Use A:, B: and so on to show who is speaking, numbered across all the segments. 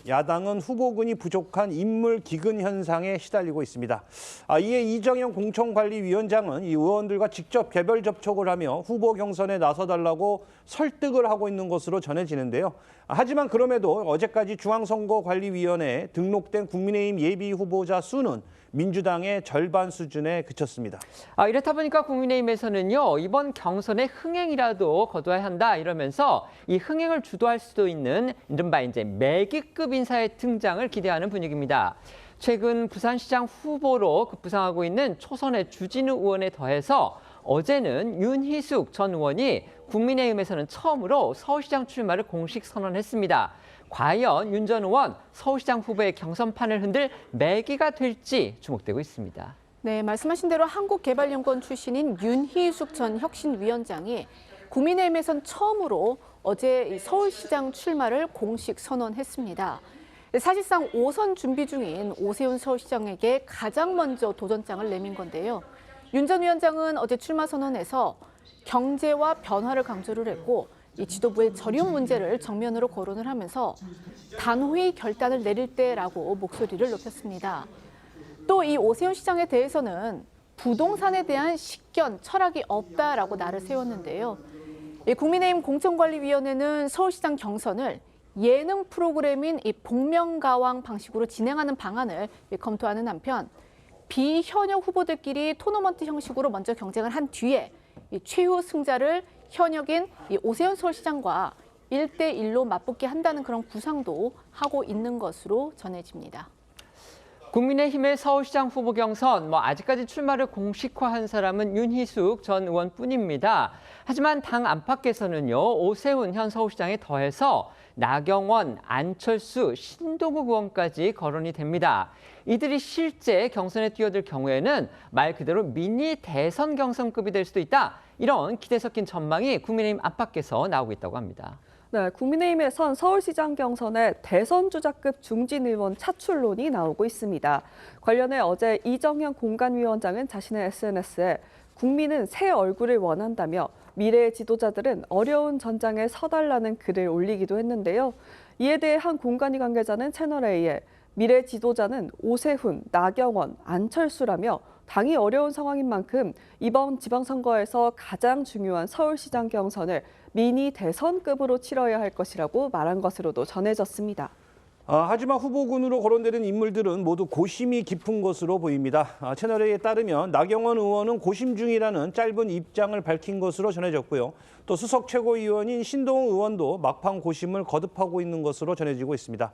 A: 야당은 후보군이 부족한 인물 기근 현상에 시달리고 있습니다. 이에 이정현 공천관리위원장은 이 의원들과 직접 개별 접촉을 하며 후보 경선에 나서달라고 설득을 하고 있는 것으로 전해지는데요. 하지만 그럼에도 어제까지 중앙선거관리위원회에 등록된 국민의힘 예비 후보자 수는 민주당의 절반 수준에 그쳤습니다.
B: 이렇다 보니까 국민의힘에서는요, 이번 경선에 흥행이라도 거둬야 한다 이러면서 이 흥행을 주도할 수도 있는 이른바 이제 매기급 인사의 등장을 기대하는 분위기입니다. 최근 부산시장 후보로 급부상하고 있는 초선의 주진우 의원에 더해서 어제는 윤희숙 전 의원이 국민의힘에서는 처음으로 서울시장 출마를 공식 선언했습니다. 과연 윤 전 의원 서울시장 후보의 경선판을 흔들 매기가 될지 주목되고 있습니다.
C: 네, 말씀하신 대로 한국개발연구원 출신인 윤희숙 전 혁신위원장이 국민의힘에선 처음으로 어제 서울시장 출마를 공식 선언했습니다. 사실상 5선 준비 중인 오세훈 서울시장에게 가장 먼저 도전장을 내민 건데요. 윤 전 위원장은 어제 출마 선언에서 경제와 변화를 강조를 했고 이 지도부의 저력 문제를 정면으로 거론을 하면서 단호히 결단을 내릴 때라고 목소리를 높였습니다. 또 이 오세훈 시장에 대해서는 부동산에 대한 식견, 철학이 없다라고 날을 세웠는데요. 국민의힘 공천관리위원회는 서울시장 경선을 예능 프로그램인 이 복면가왕 방식으로 진행하는 방안을 검토하는 한편 비현역 후보들끼리 토너먼트 형식으로 먼저 경쟁을 한 뒤에 이 최후 승자를 현역인 이 오세훈 서울시장과 1대1로 맞붙게 한다는 그런 구상도 하고 있는 것으로 전해집니다.
B: 국민의힘의 서울시장 후보 경선, 아직까지 출마를 공식화한 사람은 윤희숙 전 의원뿐입니다. 하지만 당 안팎에서는요, 오세훈 현 서울시장에 더해서 나경원, 안철수, 신동욱 의원까지 거론이 됩니다. 이들이 실제 경선에 뛰어들 경우에는 말 그대로 미니 대선 경선급이 될 수도 있다. 이런 기대 섞인 전망이 국민의힘 안팎에서 나오고 있다고 합니다.
D: 네, 국민의힘에선 서울시장 경선에 대선 주자급 중진 의원 차출론이 나오고 있습니다. 관련해 어제 이정현 공관위원장은 자신의 SNS에 국민은 새 얼굴을 원한다며 미래의 지도자들은 어려운 전장에 서달라는 글을 올리기도 했는데요. 이에 대해 한 공관위 관계자는 채널A에 미래 지도자는 오세훈, 나경원, 안철수라며 당이 어려운 상황인 만큼 이번 지방선거에서 가장 중요한 서울시장 경선을 미니 대선급으로 치러야 할 것이라고 말한 것으로도 전해졌습니다.
A: 하지만 후보군으로 거론되는 인물들은 모두 고심이 깊은 것으로 보입니다. 채널A에 따르면 나경원 의원은 고심 중이라는 짧은 입장을 밝힌 것으로 전해졌고요. 또 수석 최고위원인 신동욱 의원도 막판 고심을 거듭하고 있는 것으로 전해지고 있습니다.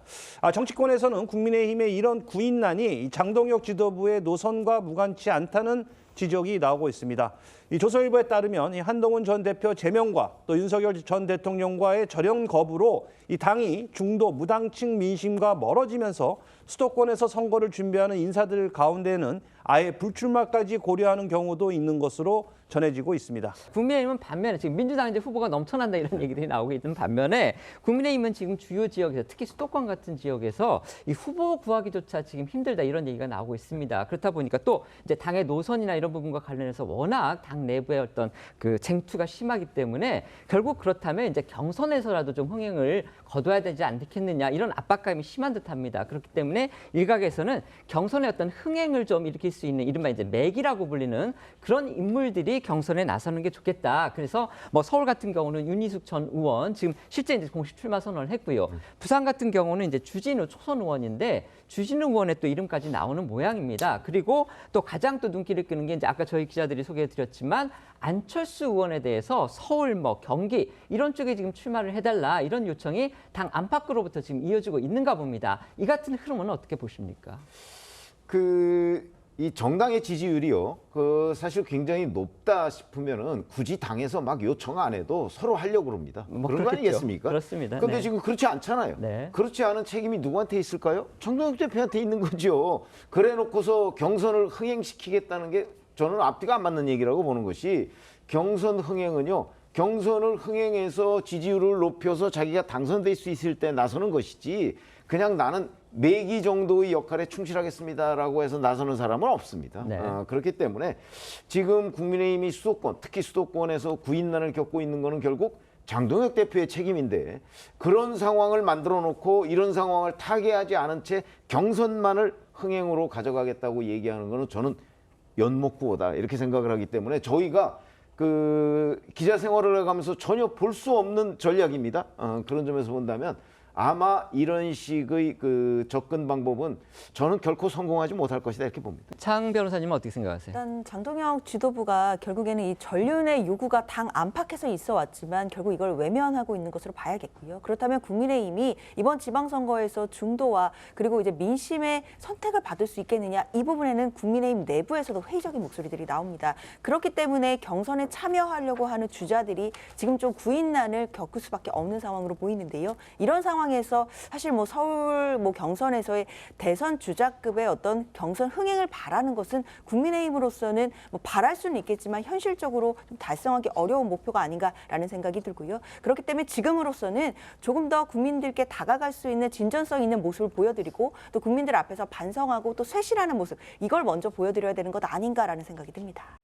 A: 정치권에서는 국민의힘의 이런 구인난이 장동혁 지도부의 노선과 무관치 않다는 지적이 나오고 있습니다. 이 조선일보에 따르면 이 한동훈 전 대표 제명과 또 윤석열 전 대통령과의 절연 거부로 이 당이 중도 무당층 민심과 멀어지면서 수도권에서 선거를 준비하는 인사들 가운데는 아예 불출마까지 고려하는 경우도 있는 것으로 전해지고 있습니다.
B: 국민의힘은 반면에 지금 민주당 이제 후보가 넘쳐난다 이런 얘기들이 나오고 있는 반면에 국민의힘은 지금 주요 지역에서 특히 수도권 같은 지역에서 이 후보 구하기조차 지금 힘들다 이런 얘기가 나오고 있습니다. 그렇다 보니까 또 이제 당의 노선이나 이런 부분과 관련해서 워낙 당 내부의 어떤 그 쟁투가 심하기 때문에 결국 그렇다면 이제 경선에서라도 좀 흥행을 거둬야 되지 않겠느냐 이런 압박감이 심한 듯합니다. 그렇기 때문에 일각에서는 경선의 어떤 흥행을 좀 일으킬 수 있는 이른바 이제 맥이라고 불리는 그런 인물들이 경선에 나서는 게 좋겠다. 그래서 서울 같은 경우는 윤희숙 전 의원 지금 실제 이제 공식 출마 선언을 했고요. 부산 같은 경우는 이제 주진우 초선 의원인데 주진우 의원의 또 이름까지 나오는 모양입니다. 그리고 또 가장 또 눈길을 끄는 게 이제 아까 저희 기자들이 소개해드렸지만 안철수 의원에 대해서 서울, 경기 이런 쪽에 지금 출마를 해달라 이런 요청이 당 안팎으로부터 지금 이어지고 있는가 봅니다. 이 같은 흐름은 어떻게 보십니까?
E: 이 정당의 지지율이요. 사실 굉장히 높다 싶으면은 굳이 당에서 막 요청 안 해도 서로 하려고 그럽니다. 그런 거 아니겠습니까?
B: 그렇습니다.
E: 그런데
B: 네.
E: 지금 그렇지 않잖아요.
B: 네.
E: 그렇지 않은 책임이 누구한테 있을까요? 정동영 대표한테 있는 거죠. 그래 놓고서 경선을 흥행시키겠다는 게 저는 앞뒤가 안 맞는 얘기라고 보는 것이 경선 흥행은요. 경선을 흥행해서 지지율을 높여서 자기가 당선될 수 있을 때 나서는 것이지 그냥 나는 매기 정도의 역할에 충실하겠습니다라고 해서 나서는 사람은 없습니다.
B: 네.
E: 그렇기 때문에 지금 국민의힘이 수도권, 특히 수도권에서 구인난을 겪고 있는 거는 결국 장동혁 대표의 책임인데 그런 상황을 만들어 놓고 이런 상황을 타개하지 않은 채 경선만을 흥행으로 가져가겠다고 얘기하는 거는 저는 연목구호다 이렇게 생각을 하기 때문에 저희가 그 기자 생활을 해가면서 전혀 볼 수 없는 전략입니다. 그런 점에서 본다면 아마 이런 식의 그 접근 방법은 저는 결코 성공하지 못할 것이다 이렇게 봅니다.
B: 장 변호사님은 어떻게 생각하세요?
F: 일단 장동혁 지도부가 결국에는 이 전륜의 요구가 당 안팎에서 있어 왔지만 결국 이걸 외면하고 있는 것으로 봐야겠고요. 그렇다면 국민의힘이 이번 지방선거에서 중도와 그리고 이제 민심의 선택을 받을 수 있겠느냐 이 부분에는 국민의힘 내부에서도 회의적인 목소리들이 나옵니다. 그렇기 때문에 경선에 참여하려고 하는 주자들이 지금 좀 구인난을 겪을 수밖에 없는 상황으로 보이는데요. 이런 상황에서 사실 뭐 서울 뭐 경선에서의 대선 주자급의 어떤 경선 흥행을 바라는 것은 국민의힘으로서는 뭐 바랄 수는 있겠지만 현실적으로 좀 달성하기 어려운 목표가 아닌가라는 생각이 들고요. 그렇기 때문에 지금으로서는 조금 더 국민들께 다가갈 수 있는 진전성 있는 모습을 보여드리고 또 국민들 앞에서 반성하고 또 쇄신하는 모습 이걸 먼저 보여드려야 되는 것 아닌가라는 생각이 듭니다.